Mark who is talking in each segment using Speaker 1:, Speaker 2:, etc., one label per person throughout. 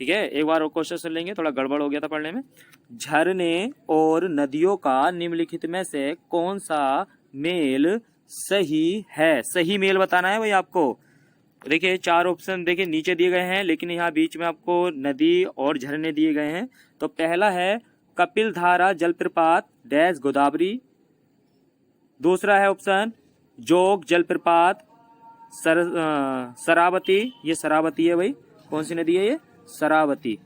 Speaker 1: ठीक है, एक बार और क्वेश्चन सुन लेंगे, थोड़ा गड़बड़ हो गया था पढ़ने में। झरने और नदियों का निम्नलिखित में से कौन सा मेल सही है? सही मेल बताना है भाई आपको। देखिए 4 ऑप्शन देखिए नीचे दिए गए हैं, लेकिन यहाँ बीच में आपको नदी और झरने दिए गए हैं। तो पहला है कपिल धारा जलप्रपात डैश गोदावरी। दूसरा है ऑप्शन जोग जलप्रपात शरावती, ये शरावती है भाई। कौन सी नदी है ये? शरावती,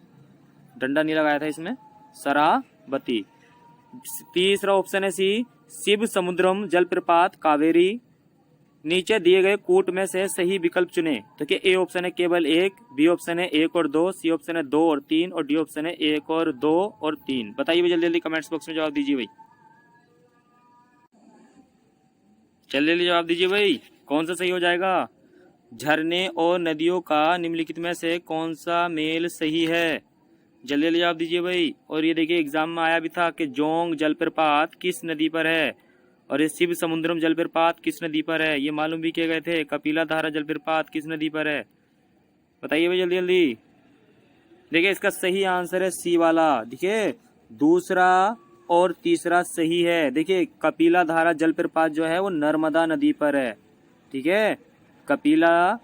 Speaker 1: डंडा नहीं लगाया था इसमें, शरावती। तीसरा ऑप्शन है सी शिव समुद्रम जलप्रपात कावेरी। नीचे दिए गए कूट में से सही विकल्प चुने। तो क्या ए ऑप्शन है केवल 1, बी ऑप्शन है 1 और 2, सी ऑप्शन है 2 और 3 और डी ऑप्शन है 1 और 2 और 3। बताइए जल्दी जल्दी कमेंट्स बॉक्स में जवाब दीजिए भाई, जल्दी जवाब दीजिए भाई, कौन सा सही हो जाएगा? झरने और नदियों का निम्नलिखित में से कौन सा मेल सही है? जल्दी जवाब दीजिए भाई। और ये देखिए एग्जाम में आया भी था कि जोंग जलप्रपात किस नदी पर है, और ये शिव समुद्रम जलप्रपात किस नदी पर है। ये मालूम भी किए गए थे कपिला धारा जलप्रपात किस नदी पर है। बताइए भाई जल्दी जल्दी। देखिए इसका सही आंसर है सी वाला। देखिए दूसरा और तीसरा सही है। देखिए कपिला धारा जलप्रपात जो है वो नर्मदा नदी पर है। ठीक है, कपिला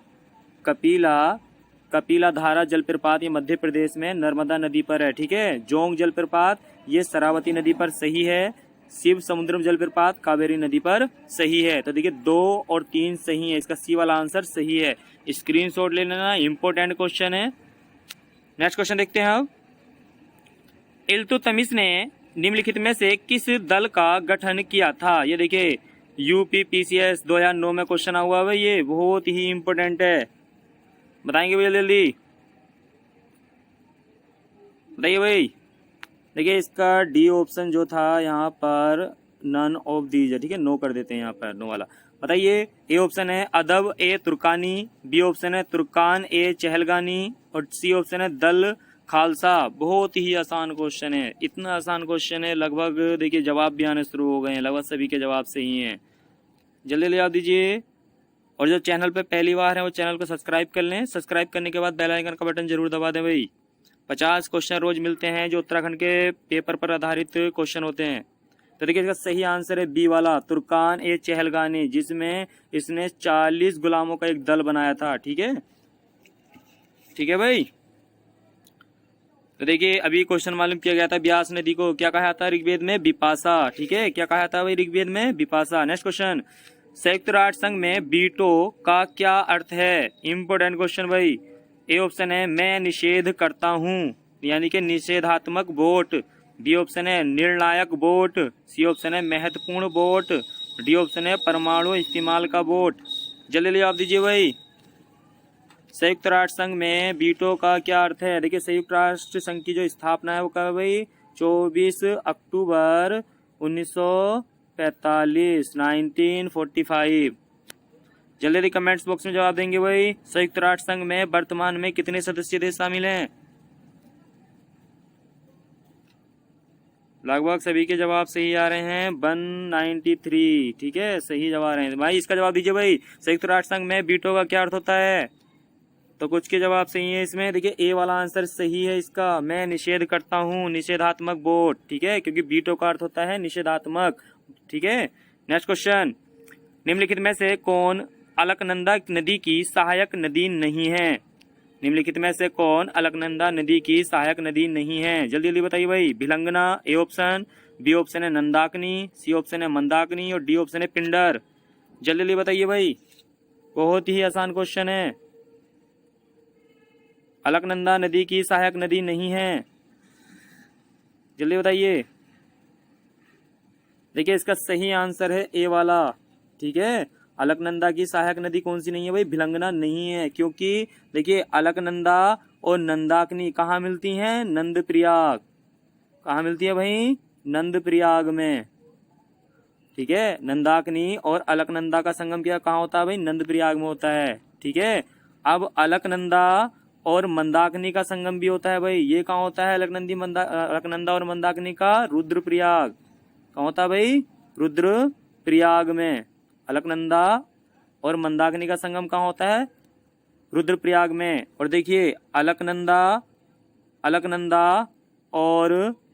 Speaker 1: धारा जलप्रपात ये मध्य प्रदेश में नर्मदा नदी पर है। ठीक है, जोंग जलप्रपात ये शरावती नदी पर सही है। शिव समुद्रम जलप्रपात कावेरी नदी पर सही है। तो देखिए 2 और 3 सही है, इसका सी वाला आंसर सही है। स्क्रीनशॉट ले लेना, इंपॉर्टेंट क्वेश्चन है। नेक्स्ट क्वेश्चन देखते हैं अब। इल्तुतमिश ने निम्नलिखित में से किस दल का गठन किया था? ये देखिए यूपीपीसीएस 2009 में क्वेश्चन हुआ है, ये बहुत ही इंपॉर्टेंट है। बताएंगे भैया जल्दी बताइए भाई। देखिए इसका डी ऑप्शन जो था यहाँ पर नन ऑफ दीज है। ठीक है, नो कर देते हैं यहाँ पर, नो वाला। बताइए ए ऑप्शन है अदब ए तुर्कानी, बी ऑप्शन है तुर्कान ए चहलगानी और सी ऑप्शन है दल खालसा। बहुत ही आसान क्वेश्चन है, इतना आसान क्वेश्चन है लगभग देखिए जवाब भी आने शुरू हो गए हैं, लगभग सभी के जवाब सही हैं। जल्दी जवाब दीजिए। और जो चैनल पे पहली बार है वो चैनल को सब्सक्राइब कर लें। सब्सक्राइब करने के बाद बेल आइकन का बटन जरूर दबा दें भाई। 50 क्वेश्चन रोज मिलते हैं जो उत्तराखंड के पेपर पर आधारित क्वेश्चन होते हैं। तो देखिए इसका सही आंसर है बी वाला तुर्कान ए चहलगानी, जिसमें इसने 40 गुलामों का एक दल बनाया था। ठीक है, ठीक है भाई। तो देखिए अभी क्वेश्चन मालूम किया गया था, ब्यास नदी को क्या कहा था ऋग्वेद में? विपाशा। ठीक है, क्या कहा था भाई ऋग्वेद में? विपाशा। नेक्स्ट क्वेश्चन, संयुक्त राष्ट्र संघ में वीटो का क्या अर्थ है? इंपोर्टेंट क्वेश्चन भाई। ए ऑप्शन है मैं निषेध करता हूँ, यानी कि निषेधात्मक वोट। बी ऑप्शन है निर्णायक वोट, सी ऑप्शन है महत्वपूर्ण वोट, डी ऑप्शन है परमाणु इस्तेमाल का वोट। जल्दी जवाब दीजिए भाई। संयुक्त राष्ट्र संघ में वीटो का क्या अर्थ है? देखिए संयुक्त राष्ट्र संघ की जो स्थापना है वो कब भाई? 24 अक्टूबर 1945, 1945। जल्दी कमेंट्स बॉक्स में जवाब देंगे भाई। संयुक्त राष्ट्र संघ में वर्तमान में कितने सदस्य देश शामिल हैं? लगभग सभी के जवाब सही आ रहे हैं, 193। ठीक है, सही जवाब आ रहे हैं भाई। इसका जवाब दीजिए भाई, संयुक्त राष्ट्र संघ में वीटो का क्या अर्थ होता है? तो कुछ के जवाब सही है इसमें। देखिए ए वाला आंसर सही है इसका, मैं निषेध करता हूँ, निषेधात्मक वोट। ठीक है, क्योंकि वीटो का अर्थ होता है निषेधात्मक। ठीक है, नेक्स्ट क्वेश्चन, निम्नलिखित में से कौन अलकनंदा नदी की सहायक नदी नहीं है? निम्नलिखित में से कौन अलकनंदा नदी की सहायक नदी नहीं है? जल्दी जल्दी बताइए भाई। Bhilangana A option, B option है नंदाकनी, सी ऑप्शन है मंदाकिनी और डी ऑप्शन है पिंडर। जल्दी जल्दी बताइए भाई, बहुत ही आसान क्वेश्चन है। अलकनंदा नदी की सहायक नदी नहीं है, जल्दी बताइए। देखिए इसका सही आंसर है ए वाला। ठीक है, अलकनंदा की सहायक नदी कौन सी नहीं है भाई? भिलंगना नहीं है, क्योंकि देखिए अलकनंदा और नंदाकिनी कहाँ मिलती हैं? नंदप्रयाग। कहाँ मिलती है भाई? नंदप्रयाग में। ठीक है, नंदाकिनी और अलकनंदा का संगम क्या कहाँ होता है भाई? नंदप्रयाग में होता है। ठीक है, अब अलकनंदा और मंदाकिनी का संगम भी होता है भाई, ये कहाँ होता है? अलकनंदा और मंदाकिनी का रुद्रप्रयाग। कहाँ होता है भाई? रुद्रप्रयाग में। अलकनंदा और मंदाकिनी का संगम कहाँ होता है? रुद्रप्रयाग में। और देखिए अलकनंदा अलकनंदा और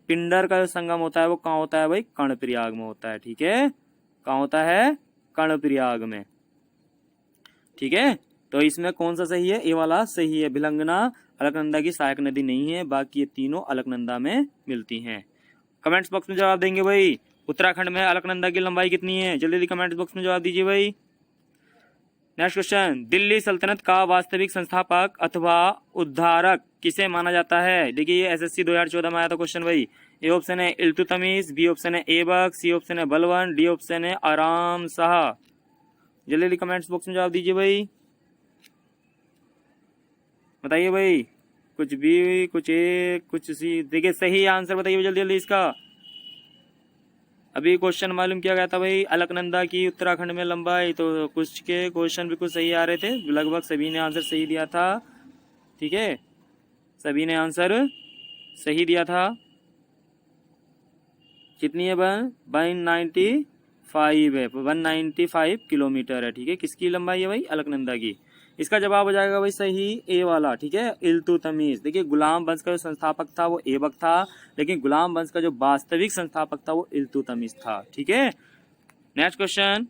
Speaker 1: पिंडर का जो संगम होता है वो कहाँ होता है भाई? कर्णप्रयाग में होता है। ठीक है, कहाँ होता है? कर्णप्रयाग में। ठीक है, तो इसमें कौन सा सही है? ये वाला सही है। भिलंगना अलकनंदा की सहायक नदी नहीं है, बाकी ये तीनों अलकनंदा में मिलती हैं। कमेंट्स बॉक्स में जवाब देंगे भाई। उत्तराखंड में अलकनंदा की लंबाई कितनी है? जल्दी जल्दी कमेंट्स बॉक्स में जवाब दीजिए भाई। नेक्स्ट क्वेश्चन, दिल्ली सल्तनत का वास्तविक संस्थापक अथवा उद्धारक किसे माना जाता है? देखिए ये एसएससी 2014 में आया था क्वेश्चन भाई। ए ऑप्शन है इल्तुतमिश, बी ऑप्शन है ऐबक, सी ऑप्शन है बलबन, डी ऑप्शन है आराम शाह। जल्दी जल्दी कमेंट्स बॉक्स में जवाब दीजिए भाई, बताइए भाई। कुछ बी, कुछ ए, कुछ सी। देखिए सही आंसर बताइए जल्दी जल्दी इसका। अभी क्वेश्चन मालूम किया गया था भाई अलकनंदा की उत्तराखंड में लंबाई, तो कुछ के क्वेश्चन भी कुछ सही आ रहे थे, लगभग सभी ने आंसर सही दिया था। ठीक है, सभी ने आंसर सही दिया था। कितनी है? 195 है, 195 किलोमीटर है। ठीक है, किसकी लंबाई है भाई? अलकनंदा की। इसका जवाब हो जाएगा भाई सही ए वाला। ठीक है, इल्तुतमिश। देखिए गुलाम वंश का जो संस्थापक था वो ऐबक था, लेकिन गुलाम वंश का जो वास्तविक संस्थापक था वो इल्तुतमिश था। ठीक है, नेक्स्ट क्वेश्चन,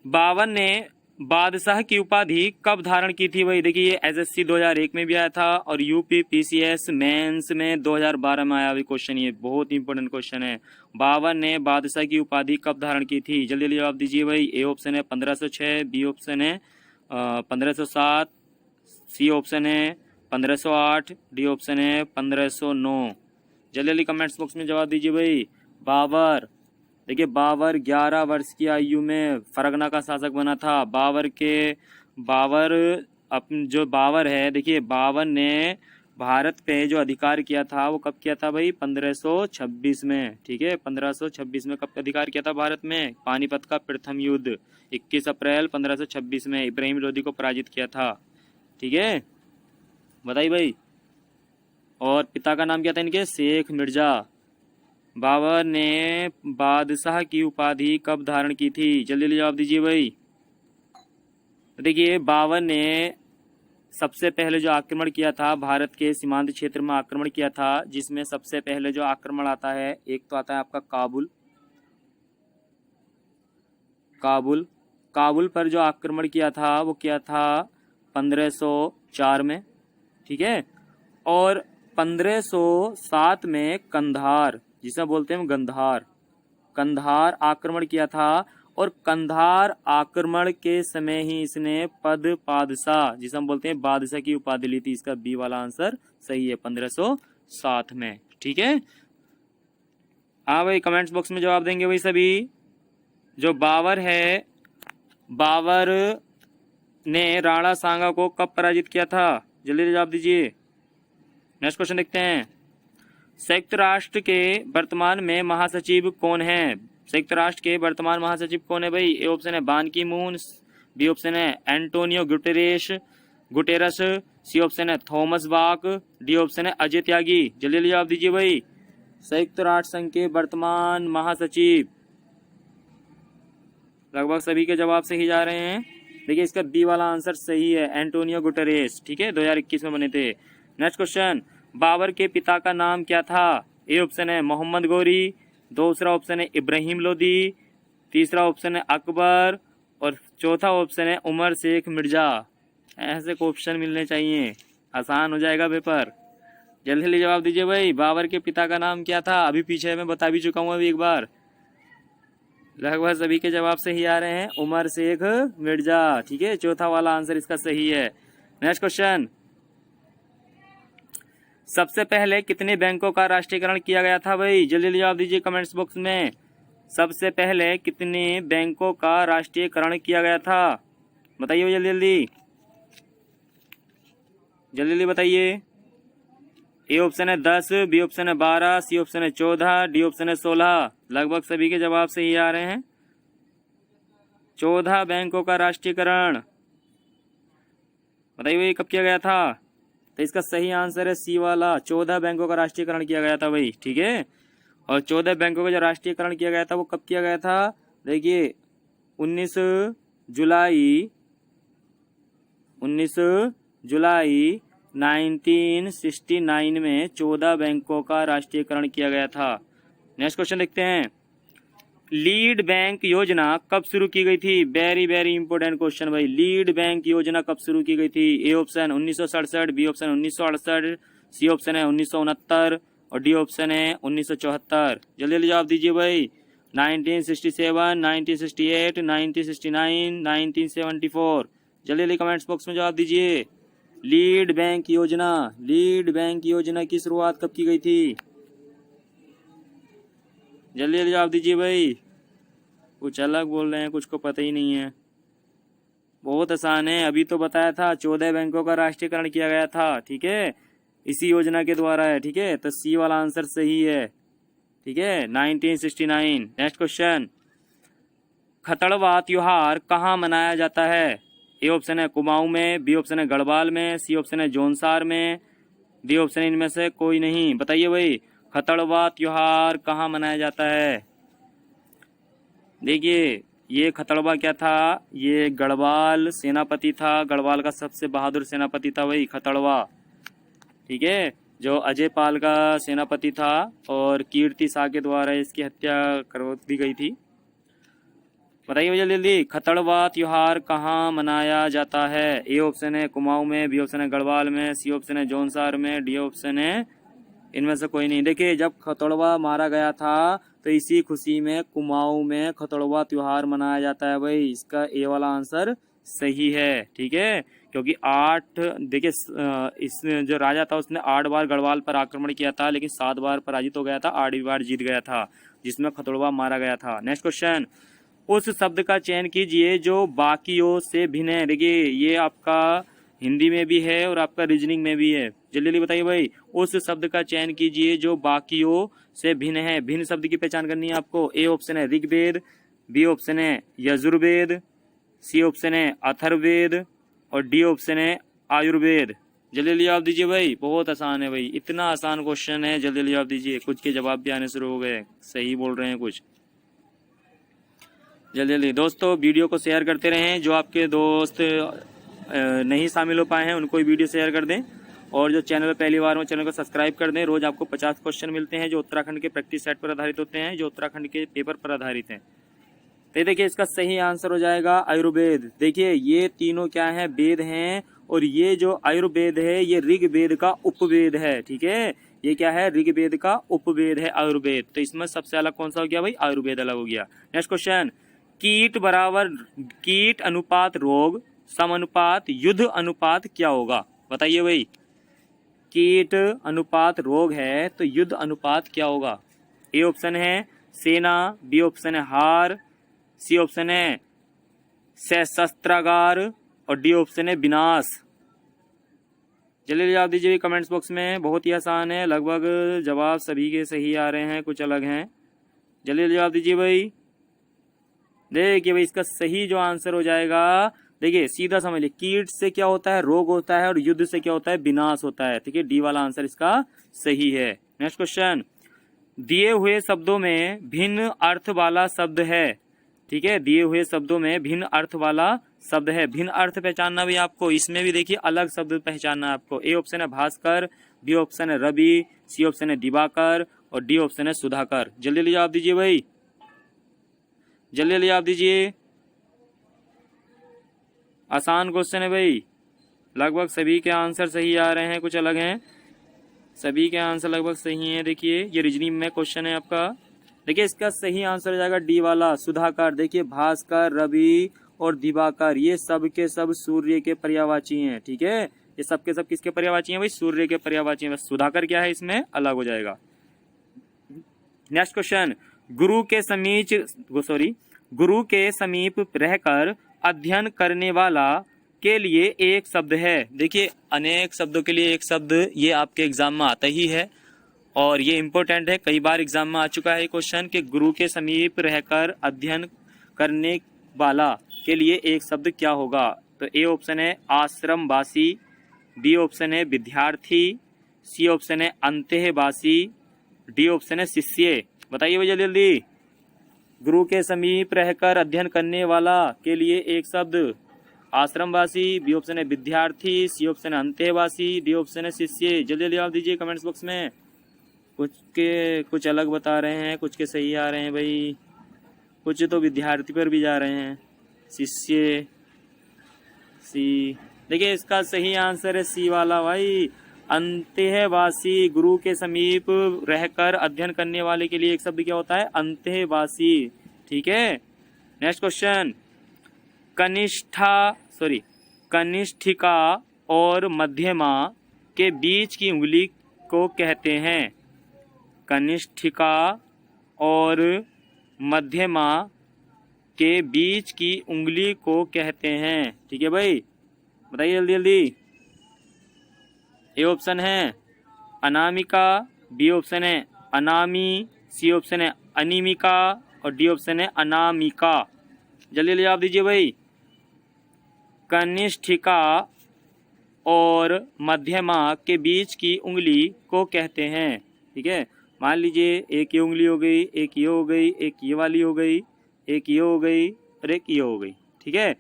Speaker 1: बाबर ने बादशाह की उपाधि कब धारण की थी भाई? देखिए ये एसएससी 2001 में भी आया था और यूपी पीसीएस मेंस में 2012 में आया हुआ क्वेश्चन। ये बहुत इंपॉर्टेंट क्वेश्चन है। बाबर ने बादशाह की उपाधि कब धारण की थी? जल्दी जल्दी जवाब दीजिए भाई। ए ऑप्शन है 1506, बी ऑप्शन है 1507, सी ऑप्शन है 1508, डी ऑप्शन है 1509। जल्दी जल्दी कमेंट्स बॉक्स में जवाब दीजिए भाई। बाबर, देखिए बाबर 11 वर्ष की आयु में फरगना का शासक बना था। बाबर जो बाबर है, देखिए बाबर ने भारत पे जो अधिकार किया था वो कब किया था भाई? 1526 में। ठीक है, 1526 में कब अधिकार किया था भारत में? पानीपत का प्रथम युद्ध 21 अप्रैल 1526 में इब्राहिम लोदी को पराजित किया था। ठीक है, बताइए भाई। और पिता का नाम क्या था इनके? शेख मिर्जा। बाबर ने बादशाह की उपाधि कब धारण की थी? जल्दी जल्दी जवाब दीजिए भाई। देखिए बाबर ने सबसे पहले जो आक्रमण किया था भारत के सीमांत क्षेत्र में आक्रमण किया था, जिसमें सबसे पहले जो आक्रमण आता है, एक तो आता है आपका काबुल पर जो आक्रमण किया था वो किया था 1504 में। ठीक है, और 1507 में कंधार, जिसे बोलते हैं कंधार आक्रमण किया था। और कंधार आक्रमण के समय ही इसने पादशाह, जिसे हम बोलते हैं बादशाह की उपाधि ली थी। इसका बी वाला आंसर सही है, 1507 में। ठीक है, हाँ भाई कमेंट्स बॉक्स में जवाब देंगे भाई सभी। जो बाबर है, बाबर ने राणा सांगा को कब पराजित किया था? जल्दी जवाब दीजिए। नेक्स्ट क्वेश्चन देखते हैं। संयुक्त राष्ट्र के वर्तमान में महासचिव कौन है? संयुक्त राष्ट्र के वर्तमान महासचिव कौन है भाई? ए ऑप्शन है बान की मून, बी ऑप्शन है एंटोनियो गुटेरस, सी ऑप्शन है थॉमस बाक, डी ऑप्शन है अजय त्यागी। जल्दी जल्दी जवाब दीजिए भाई। संयुक्त राष्ट्र संघ के वर्तमान महासचिव, लगभग सभी के जवाब सही जा रहे हैं। देखिए इसका बी वाला आंसर सही है, एंटोनियो गुटेरेस। ठीक है, 2021 में बने थे। नेक्स्ट क्वेश्चन, बाबर के पिता का नाम क्या था? ए ऑप्शन है मोहम्मद गौरी, दूसरा ऑप्शन है इब्राहिम लोदी, तीसरा ऑप्शन है अकबर और चौथा ऑप्शन है उमर शेख मिर्जा। ऐसे क्वेश्चन मिलने चाहिए, आसान हो जाएगा पेपर। जल्दी जल्दी जवाब दीजिए भाई। बाबर के पिता का नाम क्या था? अभी पीछे मैं बता भी चुका हूँ अभी एक बार। लगभग सभी के जवाब सही आ रहे हैं, उमर शेख मिर्जा। ठीक है, चौथा वाला आंसर इसका सही है। नेक्स्ट क्वेश्चन, सबसे पहले कितने बैंकों का राष्ट्रीयकरण किया गया था भाई? जल्दी जल्दी जवाब दीजिए कमेंट्स बॉक्स में। सबसे पहले कितने बैंकों का राष्ट्रीयकरण किया गया था? बताइए जल्दी जल्दी जल्दी बताइए। ए ऑप्शन है 10, बी ऑप्शन है 12, सी ऑप्शन है 14, डी ऑप्शन है 16। लगभग सभी के जवाब सही आ रहे हैं। 14 बैंकों का राष्ट्रीयकरण बताइए भाई कब किया गया था? तो इसका सही आंसर है सी वाला, 14 बैंकों का राष्ट्रीयकरण किया गया था भाई। ठीक है, और 14 बैंकों का जो राष्ट्रीयकरण किया गया था वो कब किया गया था? देखिए 19 जुलाई 1969 में 14 बैंकों का राष्ट्रीयकरण किया गया था। नेक्स्ट क्वेश्चन देखते हैं, लीड बैंक योजना कब शुरू की गई थी? वेरी वेरी इंपॉर्टेंट क्वेश्चन भाई। लीड बैंक योजना कब शुरू की गई थी? A option 1967, B option 1968, C option है 1969 और डी ऑप्शन है 1974। जल्दी जल्दी जवाब दीजिए भाई। 1967, 1968, 1969, 1974। जल्दी जल्दी कमेंट्स बॉक्स में जवाब दीजिए। लीड बैंक योजना, लीड बैंक योजना की शुरुआत कब की गई थी? जल्दी जल्दी जवाब दीजिए भाई। कुछ अलग बोल रहे हैं, कुछ को पता ही नहीं है। बहुत आसान है, अभी तो बताया था 14 बैंकों का राष्ट्रीयकरण किया गया था, ठीक है, इसी योजना के द्वारा है, ठीक है, तो सी वाला आंसर सही है, ठीक है, 1969। नेक्स्ट क्वेश्चन, खतड़वा त्योहार कहाँ मनाया जाता है? ए ऑप्शन है कुमाऊं में, बी ऑप्शन है गढ़वाल में, सी ऑप्शन है जौनसार में, डी ऑप्शन इनमें से कोई नहीं। बताइए भाई, खतड़वा त्योहार कहाँ मनाया जाता है? देखिए, ये खतड़वा क्या था? ये गढ़वाल सेनापति था, गढ़वाल का सबसे बहादुर सेनापति था वही खतड़वा, ठीक है, जो अजय पाल का सेनापति था और कीर्ति शाह के द्वारा इसकी हत्या करवा दी गई थी। बताइए जल्दी जल्दी, खतड़वा त्योहार कहाँ मनाया जाता है? ए ऑप्शन है कुमाऊं में, बी ऑप्शन है गढ़वाल में, सी ऑप्शन है जौनसार में, डी ऑप्शन है इनमें से कोई नहीं। देखिए, जब खतड़वा मारा गया था तो इसी खुशी में कुमाऊं में खतड़वा त्योहार मनाया जाता है भाई। इसका ए वाला आंसर सही है, ठीक है, क्योंकि 8, देखिए इस जो राजा था उसने 8 बार गढ़वाल पर आक्रमण किया था, लेकिन 7 बार पराजित हो गया था, 8वीं बार जीत गया था, जिसमें खतड़वा मारा गया था। नेक्स्ट क्वेश्चन, उस शब्द का चयन कीजिए जो बाकियों से भिन्न है। देखिए, ये आपका हिंदी में भी है और आपका रीजनिंग में भी है। जल्दी जल्दी बताइए भाई, उस शब्द का चयन कीजिए जो बाकियों से भिन्न है। भिन्न शब्द की पहचान करनी है आपको। ए ऑप्शन है ऋग्वेद, बी ऑप्शन है यजुर्वेद, सी ऑप्शन है अथर्ववेद और डी ऑप्शन है आयुर्वेद। जल्दी जल्दी जवाब दीजिए भाई, बहुत आसान है भाई, इतना आसान क्वेश्चन है, जल्दी जल्दी जवाब दीजिए। कुछ के जवाब भी आने शुरू हो गए, सही बोल रहे हैं कुछ। जल्दी जल्दी दोस्तों वीडियो को शेयर करते रहें, जो आपके दोस्त नहीं शामिल हो पाए हैं उनको वीडियो शेयर कर दें, और जो चैनल पहली बार हो चैनल को सब्सक्राइब कर दें। रोज आपको 50 क्वेश्चन मिलते हैं जो उत्तराखंड के प्रैक्टिस सेट पर आधारित होते हैं, जो उत्तराखंड के पेपर पर आधारित हैं। तो देखिए, इसका सही आंसर हो जाएगा आयुर्वेद। देखिए, ये तीनों क्या है? वेद हैं, और ये जो आयुर्वेद है ये ऋग्वेद का उपवेद है, ठीक है, ये क्या है? ऋग्वेद का उपवेद है आयुर्वेद। तो इसमें सबसे अलग कौन सा हो गया भाई? आयुर्वेद अलग हो गया। नेक्स्ट क्वेश्चन, कीट अनुपात रोग समानुपात युद्ध अनुपात क्या होगा? बताइए भाई, कीट अनुपात रोग है तो युद्ध अनुपात क्या होगा? ए ऑप्शन है सेना, बी ऑप्शन है हार, सी ऑप्शन है शस्त्रागार और डी ऑप्शन है विनाश। जल्दी जवाब दीजिए कमेंट्स बॉक्स में, बहुत ही आसान है, लगभग जवाब सभी के सही आ रहे हैं, कुछ अलग हैं। जल्दी जवाब दीजिए भाई। देखिए भाई, इसका सही जो आंसर हो जाएगा, देखिए सीधा समझ लीजिए, कीट से क्या होता है? रोग होता है, और युद्ध से क्या होता है? विनाश होता है, ठीक है, डी वाला आंसर इसका सही है। नेक्स्ट क्वेश्चन, दिए हुए शब्दों में भिन्न अर्थ वाला शब्द है, ठीक है, दिए हुए शब्दों में भिन्न अर्थ वाला शब्द है। भिन्न अर्थ पहचानना भी आपको, इसमें भी देखिए अलग शब्द पहचानना है आपको। ए ऑप्शन है भास्कर, बी ऑप्शन है रवि, सी ऑप्शन है दिवाकर और डी ऑप्शन है सुधाकर। जल्दी जल्दी जवाब दीजिए भाई, जल्दी जल्दी जवाब दीजिए। आसान क्वेश्चन है भाई, लगभग सभी के आंसर सही आ रहे हैं, कुछ अलग हैं, सभी के आंसर लगभग सही हैं। देखिए, ये रीजनिंग में क्वेश्चन है आपका। देखिए, इसका सही आंसर हो जाएगा डी वाला सुधाकर। देखिए, भास्कर, रवि और दिवाकर ये सब के सब सूर्य के पर्यायवाची हैं, ठीक है, ये सब के सब किसके पर्यायवाची हैं भाई? सूर्य के पर्यायवाची हैं। सुधाकर क्या है? इसमें अलग हो जाएगा। नेक्स्ट क्वेश्चन, गुरु के समीप रहकर अध्ययन करने वाला के लिए एक शब्द है। देखिए, अनेक शब्दों के लिए एक शब्द, ये आपके एग्जाम में आता ही है और ये इंपॉर्टेंट है, कई बार एग्जाम में आ चुका है क्वेश्चन कि गुरु के समीप रहकर अध्ययन करने वाला के लिए एक शब्द क्या होगा? तो ए ऑप्शन है आश्रमवासी, बी ऑप्शन है विद्यार्थी, सी ऑप्शन है अंतःवासी, डी ऑप्शन है शिष्य। बताइए भाई जल्दी जल्दी, गुरु के समीप रहकर अध्ययन करने वाला के लिए एक शब्द, आश्रमवासी, बी ऑप्शन है विद्यार्थी, सी ऑप्शन है अंतेवासी, डी ऑप्शन है शिष्य। जल्दी जल्दी जवाब दीजिए कमेंट्स बॉक्स में। कुछ अलग बता रहे हैं, कुछ के सही आ रहे हैं भाई, कुछ तो विद्यार्थी पर भी जा रहे हैं। शिष्य सी, देखिए इसका सही आंसर है सी वाला भाई। अंतेवासी, गुरु के समीप रहकर अध्ययन करने वाले के लिए एक शब्द क्या होता है? अंतेवासी। ठीक है, नेक्स्ट क्वेश्चन। कनिष्ठिका और मध्यमा के बीच की उंगली को कहते हैं? कनिष्ठिका और मध्यमा के बीच की उंगली को कहते हैं। ठीक है भाई, बताइए जल्दी जल्दी। ए ऑप्शन है अनामिका, बी ऑप्शन है अनामी, सी ऑप्शन है अनिमिका और डी ऑप्शन है अनामिका। जल्दी जल्दी जवाब दीजिए भाई। कनिष्ठिका और मध्यमा के बीच की उंगली को कहते हैं। ठीक है, मान लीजिए एक ये उंगली हो गई, एक ये हो गई, एक ये वाली हो गई, एक ये हो गई और एक ये हो गई। ठीक है,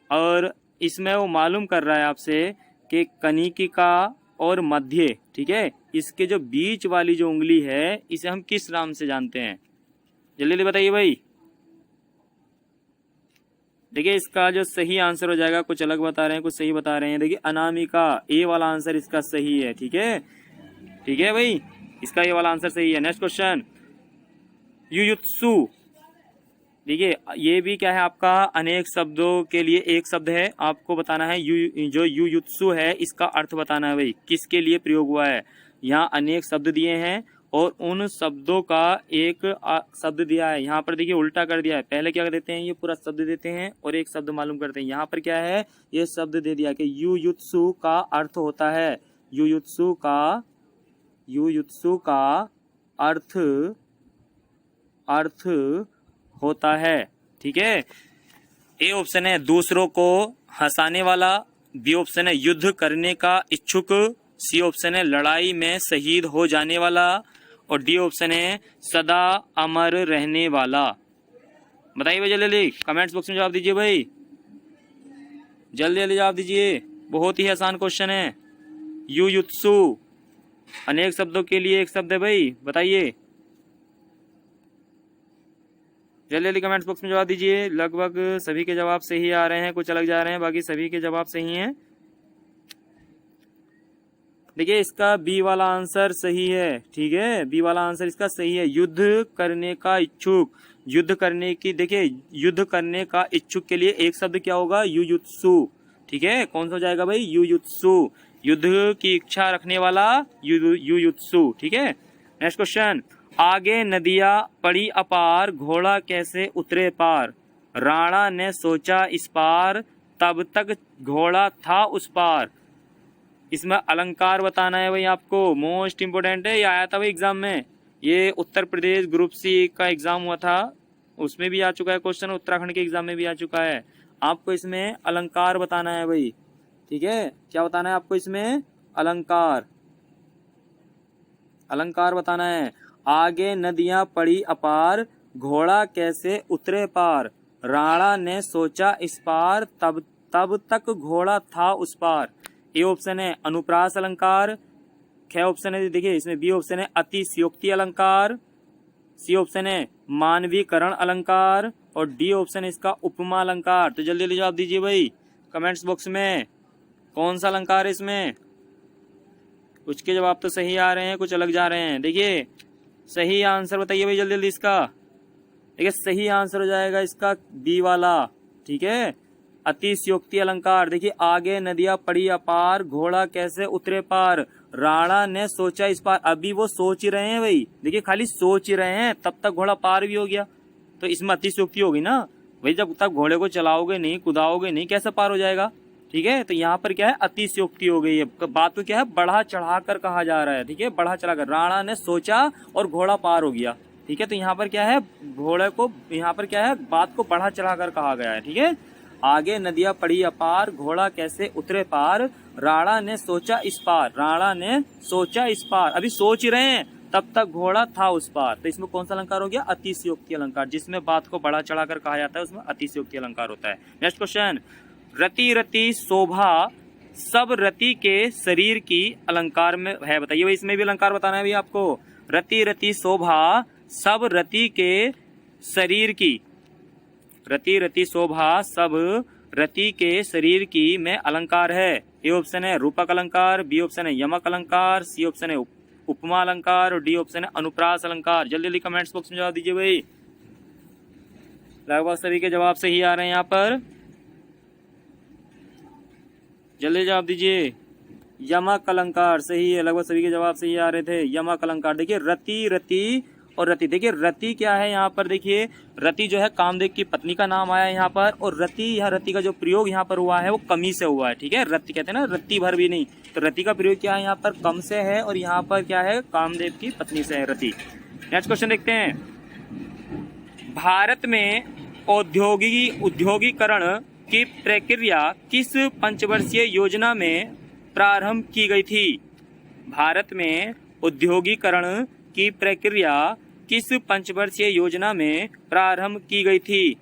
Speaker 1: और इसमें वो मालूम कर रहा है आपसे कि कनिकिका और मध्य, ठीक है, इसके जो बीच वाली जो उंगली है इसे हम किस नाम से जानते हैं? जल्दी जल्दी बताइए भाई। देखिए इसका जो सही आंसर हो जाएगा, कुछ अलग बता रहे हैं, कुछ सही बता रहे हैं। देखिए अनामिका, ए वाला आंसर इसका सही है। ठीक है, ठीक है भाई, इसका ये वाला आंसर सही है। Next question, Yuyutsu. देखिए ये भी क्या है आपका, अनेक शब्दों के लिए एक शब्द है। आपको बताना है जो युयुत्सु है इसका अर्थ बताना है भाई, किसके लिए प्रयोग हुआ है। यहाँ अनेक शब्द दिए हैं और उन शब्दों का एक शब्द दिया है। यहाँ पर देखिए उल्टा कर दिया है, पहले क्या देते हैं, ये पूरा शब्द देते हैं और एक शब्द मालूम करते हैं। यहाँ पर क्या है, ये शब्द दे दिया कि युयुत्सु का अर्थ होता है, युयुत्सु का अर्थ होता है। ठीक है, ए ऑप्शन है दूसरों को हंसाने वाला, बी ऑप्शन है युद्ध करने का इच्छुक, सी ऑप्शन है लड़ाई में शहीद हो जाने वाला और डी ऑप्शन है सदा अमर रहने वाला। बताइए भाई जल्दी जल्दी कमेंट्स बॉक्स में जवाब दीजिए भाई, जल्दी जल्दी जवाब दीजिए। बहुत ही आसान क्वेश्चन है। युयुत्सु अनेक शब्दों के लिए एक शब्द है भाई, बताइए जल्दी जल्दी कमेंट्स बॉक्स में जवाब दीजिए। लगभग सभी के जवाब सही आ रहे हैं, कुछ अलग जा रहे हैं, बाकी सभी के जवाब सही हैं। देखिए इसका बी वाला आंसर सही है। ठीक है, बी वाला आंसर इसका सही है, युद्ध करने का इच्छुक। युद्ध करने की, देखिए युद्ध करने का इच्छुक के लिए एक शब्द क्या होगा, युयुत्सु। ठीक है, कौन सा हो जाएगा भाई, युयुत्सु, युद्ध की इच्छा रखने वाला युयुत्सु। ठीक है, नेक्स्ट क्वेश्चन, आगे नदियां पड़ी अपार, घोड़ा कैसे उतरे पार। राणा ने सोचा इस पार, तब तक घोड़ा था उस पार। इसमें अलंकार बताना है भाई आपको, मोस्ट इंपोर्टेंट है, ये आया था भाई एग्जाम में। ये उत्तर प्रदेश ग्रुप सी का एग्जाम हुआ था, उसमें भी आ चुका है क्वेश्चन, उत्तराखंड के एग्जाम में भी आ चुका है। आपको इसमें अलंकार बताना है भाई। ठीक है, क्या बताना है आपको इसमें, अलंकार बताना है। आगे नदियां पड़ी अपार, घोड़ा कैसे उतरे पार। राणा ने सोचा इस पार, तब तक घोड़ा था उस पार। ए ऑप्शन है अनुप्रास अलंकार, ख ऑप्शन है, देखिए इसमें बी ऑप्शन है अतिशयोक्ति अलंकार, सी ऑप्शन है मानवीकरण अलंकार और डी ऑप्शन है इसका उपमा अलंकार। तो जल्दी जल्दी जवाब दीजिए भाई कमेंट्स बॉक्स में, कौन सा अलंकार है इसमें। कुछ के जवाब तो सही आ रहे हैं, कुछ अलग जा रहे हैं। देखिए सही आंसर बताइए भाई जल्दी जल्दी इसका। देखिए सही आंसर हो जाएगा इसका बी वाला। ठीक है, अतिशयोक्ति अलंकार। देखिए आगे नदियां पड़ी अपार, घोड़ा कैसे उतरे पार। राणा ने सोचा इस पार, अभी वो सोच ही रहे हैं भाई, देखिए खाली सोच ही रहे हैं, तब तक घोड़ा पार भी हो गया। तो इसमें अतिशयोक्ति होगी ना भाई, जब तक घोड़े को चलाओगे नहीं, कुदाओगे नहीं, कैसे पार हो जाएगा। ठीक है, तो यहाँ पर क्या है, अतिशयोक्ति हो गई है। बात को क्या है, बढ़ा चढ़ाकर कहा जा रहा है। ठीक है, बढ़ा चढ़ाकर, राणा ने सोचा और घोड़ा पार हो गया। ठीक है, तो यहाँ पर क्या है, घोड़े को, यहाँ पर क्या है, बात को बढ़ा चढ़ाकर कहा गया है। ठीक है, आगे नदियां पड़ी अपार, घोड़ा कैसे उतरे पार। राणा ने सोचा इस पार, राणा ने सोचा इस पार, अभी सोच ही रहे हैं, तब तक घोड़ा था उस पार। तो इसमें कौन सा अलंकार हो गया, अतिशयोक्ति अलंकार। जिसमें बात को बढ़ा चढ़ाकर कहा जाता है उसमें अतिशयोक्ति अलंकार होता है। नेक्स्ट क्वेश्चन, रति रति शोभा सब रति के शरीर की अलंकार में है। बताइए भाई, इसमें भी अलंकार बताना है भाई आपको। रति रति शोभा सब रति के शरीर की, रति रति शोभा सब रति के शरीर की में अलंकार है। ए ऑप्शन है रूपक अलंकार, बी ऑप्शन है यमक अलंकार, सी ऑप्शन है उपमा अलंकार और डी ऑप्शन है अनुप्रास अलंकार। जल्दी जल्दी कमेंट्स बॉक्स में जवाब दीजिए भाई। लगभग सभी के जवाब सही आ रहे हैं यहाँ पर, जल्दी जवाब दीजिए। यमक अलंकार सही है, लगभग सभी के जवाब सही आ रहे थे। यमक अलंकार। देखिए रति रति और रति, देखिए रति क्या है यहाँ पर, देखिए रति जो है कामदेव की पत्नी का नाम आया है यहाँ पर, और रति, यह रति का जो प्रयोग यहाँ पर हुआ है वो कमी से हुआ है। ठीक है, रति कहते हैं ना, रति भर भी नहीं, तो रति का प्रयोग क्या है यहाँ पर, कम से है, और यहाँ पर क्या है, कामदेव की पत्नी से है रति। नेक्स्ट क्वेश्चन देखते हैं। भारत में औद्योगिकरण की प्रक्रिया किस पंचवर्षीय योजना में प्रारंभ की गई थी? भारत में औद्योगिकरण की प्रक्रिया किस पंचवर्षीय योजना में प्रारंभ की गई थी?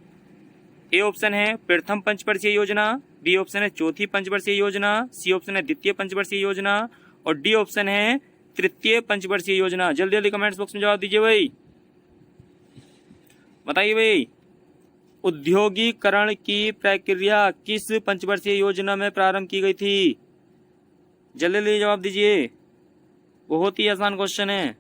Speaker 1: ए ऑप्शन है प्रथम पंचवर्षीय योजना, बी ऑप्शन है चौथी पंचवर्षीय योजना, सी ऑप्शन है द्वितीय पंचवर्षीय योजना और डी ऑप्शन है तृतीय पंचवर्षीय योजना। जल्दी जल्दी कमेंट्स बॉक्स में जवाब दीजिए भाई, बताइए भाई। औद्योगिकरण की प्रक्रिया किस पंचवर्षीय योजना में प्रारंभ की गई थी? जल्दी जल्दी जवाब दीजिए, बहुत ही आसान क्वेश्चन है।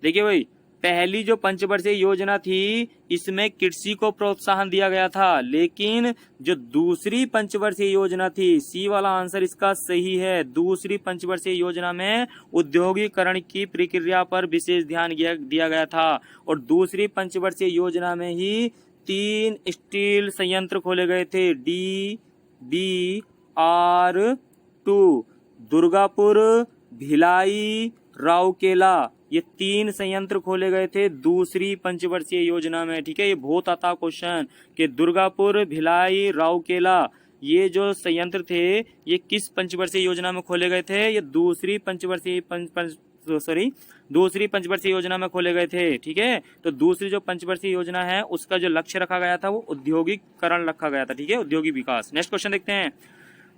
Speaker 1: देखिए भाई, पहली जो पंचवर्षीय योजना थी इसमें कृषि को प्रोत्साहन दिया गया था, लेकिन जो दूसरी पंचवर्षीय योजना थी, सी वाला आंसर इसका सही है। दूसरी पंचवर्षीय योजना में औद्योगिकरण की प्रक्रिया पर विशेष ध्यान दिया गया था, और दूसरी पंचवर्षीय योजना में ही 3 स्टील संयंत्र खोले गए थे, DBR2, दुर्गापुर, भिलाई, राउरकेला, ये 3 संयंत्र खोले गए थे दूसरी पंचवर्षीय योजना में। ठीक है, ये बहुत आता क्वेश्चन कि दुर्गापुर, भिलाई, राउरकेला, ये जो संयंत्र थे ये किस पंचवर्षीय योजना में खोले गए थे? ये दूसरी पंचवर्षीय योजना में खोले गए थे। ठीक है, तो दूसरी जो पंचवर्षीय योजना है उसका जो लक्ष्य रखा गया था वो औद्योगिकरण रखा गया था। ठीक है, औद्योगिक विकास। नेक्स्ट क्वेश्चन देखते हैं।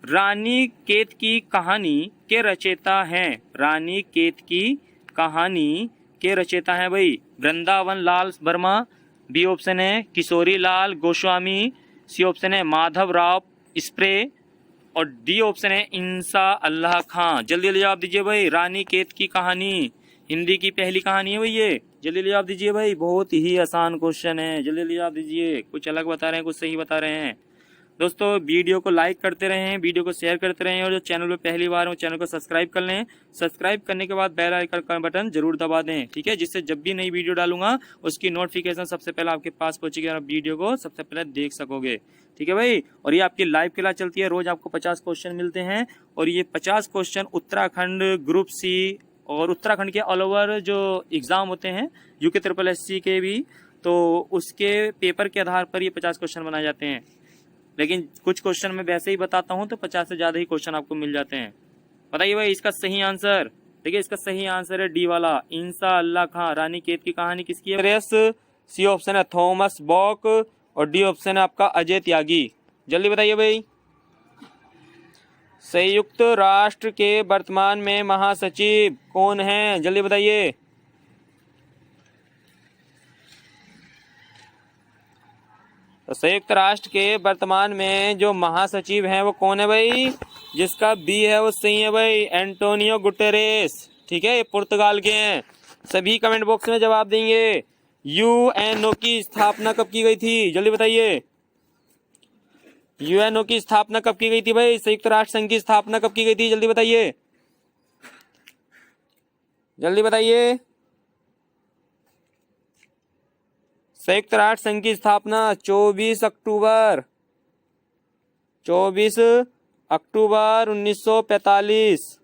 Speaker 1: रानी केत की कहानी के रचयिता हैं? रानी केत की कहानी के रचयिता हैं भाई वृंदावन लाल वर्मा, बी ऑप्शन है किशोरी लाल गोस्वामी, सी ऑप्शन है माधव राव स्प्रे और डी ऑप्शन है इंसा अल्लाह खां। जल्दी जल्दी जवाब दीजिए भाई। रानी केत की कहानी हिंदी की पहली कहानी है भाई ये। जल्दी जल्दी जवाब दीजिए भाई, बहुत ही आसान क्वेश्चन है। जल्दी जल्दी जवाब दीजिए, कुछ अलग बता रहे हैं कुछ सही बता रहे हैं। दोस्तों वीडियो को लाइक करते रहें, वीडियो को शेयर करते रहें, और जो चैनल पे पहली बार हो चैनल को सब्सक्राइब कर लें। सब्सक्राइब करने के बाद बेल आइकन का बटन जरूर दबा दें। ठीक है, जिससे जब भी नई वीडियो डालूंगा उसकी नोटिफिकेशन सबसे पहले आपके पास पहुंचेगी और आप वीडियो को सबसे पहले देख सकोगे। ठीक है भाई, और ये आपकी लाइव क्लास चलती है, रोज आपको 50 क्वेश्चन मिलते हैं, और ये 50 क्वेश्चन उत्तराखंड ग्रुप सी और उत्तराखंड के ऑल ओवर जो एग्जाम होते हैं यूके SSC के भी, तो उसके पेपर के आधार पर ये 50 क्वेश्चन बनाए जाते हैं। लेकिन कुछ क्वेश्चन मैं वैसे ही बताता हूं तो 50 से ज्यादा ही क्वेश्चन आपको मिल जाते हैं। बताइए भाई इसका सही आंसर। देखिए इसका सही आंसर है डी वाला, इंसा अल्लाह खां। रानी केत की कहानी किसकी है? सी ऑप्शन है थॉमस बॉक और डी ऑप्शन है आपका अजय त्यागी। जल्दी बताइए भाई। संयुक्त राष्ट्र के वर्तमान में महासचिव कौन है? जल्दी बताइए। तो संयुक्त राष्ट्र के वर्तमान में जो महासचिव हैं वो कौन है भाई? जिसका बी है वो सही है भाई, एंटोनियो गुटेरेस। ठीक है, ये पुर्तगाल के हैं। सभी कमेंट बॉक्स में जवाब देंगे। यूएनओ की स्थापना कब की गई थी? जल्दी बताइए। यूएनओ की स्थापना कब की गई थी भाई? संयुक्त राष्ट्र संघ की स्थापना कब की गई थी? जल्दी बताइए, जल्दी बताइए। संयुक्त राष्ट्र संघ की स्थापना 24 अक्टूबर 1945।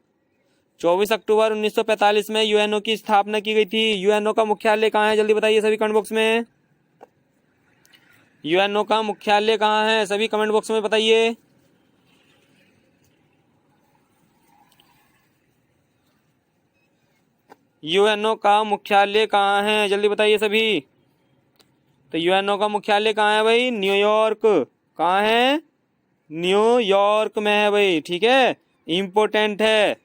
Speaker 1: 24 अक्टूबर 1945 में यूएनओ की स्थापना की गई थी। यूएनओ का मुख्यालय कहाँ है? जल्दी बताइए सभी कमेंट बॉक्स में। यूएनओ का मुख्यालय कहाँ है? सभी कमेंट बॉक्स में बताइए। यूएनओ का मुख्यालय कहाँ है? जल्दी बताइए सभी। तो यूएनओ का मुख्यालय कहाँ है भाई? न्यूयॉर्क। कहाँ है? न्यूयॉर्क में है भाई, ठीक है, इंपॉर्टेंट है।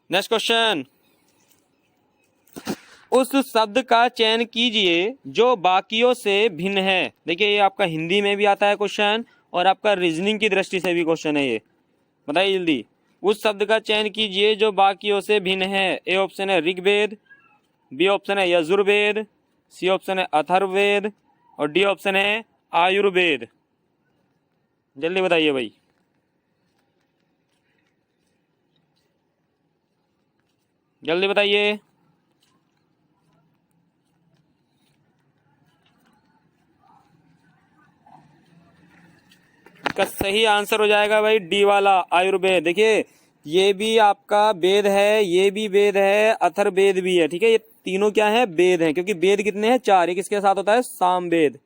Speaker 1: नेक्स्ट क्वेश्चन, उस शब्द का चयन कीजिए जो बाकियों से भिन्न है। देखिए ये आपका हिंदी में भी आता है क्वेश्चन और आपका रीजनिंग की दृष्टि से भी क्वेश्चन है ये, बताइए जल्दी। उस शब्द का चयन कीजिए जो बाकियों से भिन्न है। ए ऑप्शन है ऋग्वेद, बी ऑप्शन है यजुर्वेद, सी ऑप्शन है अथर्ववेद और डी ऑप्शन है आयुर्वेद। जल्दी बताइए भाई, जल्दी बताइए। इसका सही आंसर हो जाएगा भाई डी वाला आयुर्वेद। देखिए ये भी आपका वेद है, ये भी वेद है, अथर्ववेद भी है, ठीक है। ये तीनों क्या है, वेद हैं, क्योंकि वेद कितने हैं, 4। ये किसके साथ होता है, सामवेद,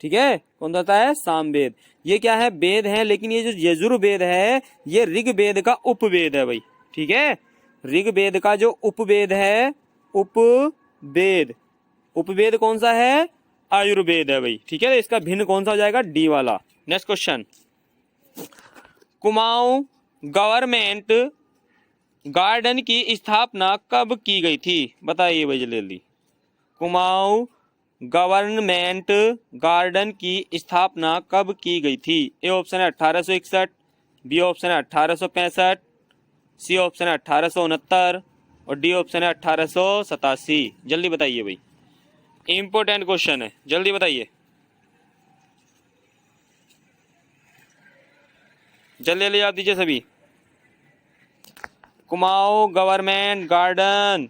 Speaker 1: ठीक है। कौन सा होता है, सामवेद। ये क्या है, वेद है, लेकिन ये जो यजुर्वेद है ये ऋग्वेद का उपवेद है भाई, ठीक है। ऋग्वेद का जो उपवेद है, उपवेद, उपवेद कौन सा है, आयुर्वेद है भाई, ठीक है। इसका भिन्न कौन सा हो जाएगा, डी वाला। Next question, Kumaon government garden की स्थापना कब की गई थी, बताइए भाई जल्दी। कुमाऊं गवर्नमेंट गार्डन की स्थापना कब की गई थी। ए ऑप्शन है 1861, बी ऑप्शन है 1865, सी ऑप्शन है 1869 और डी ऑप्शन है 1887। जल्दी बताइए भाई, इंपॉर्टेंट क्वेश्चन है, जल्दी बताइए, जल्दी जल्दी जवाब दीजिए सभी। कुमाऊं गवर्नमेंट गार्डन,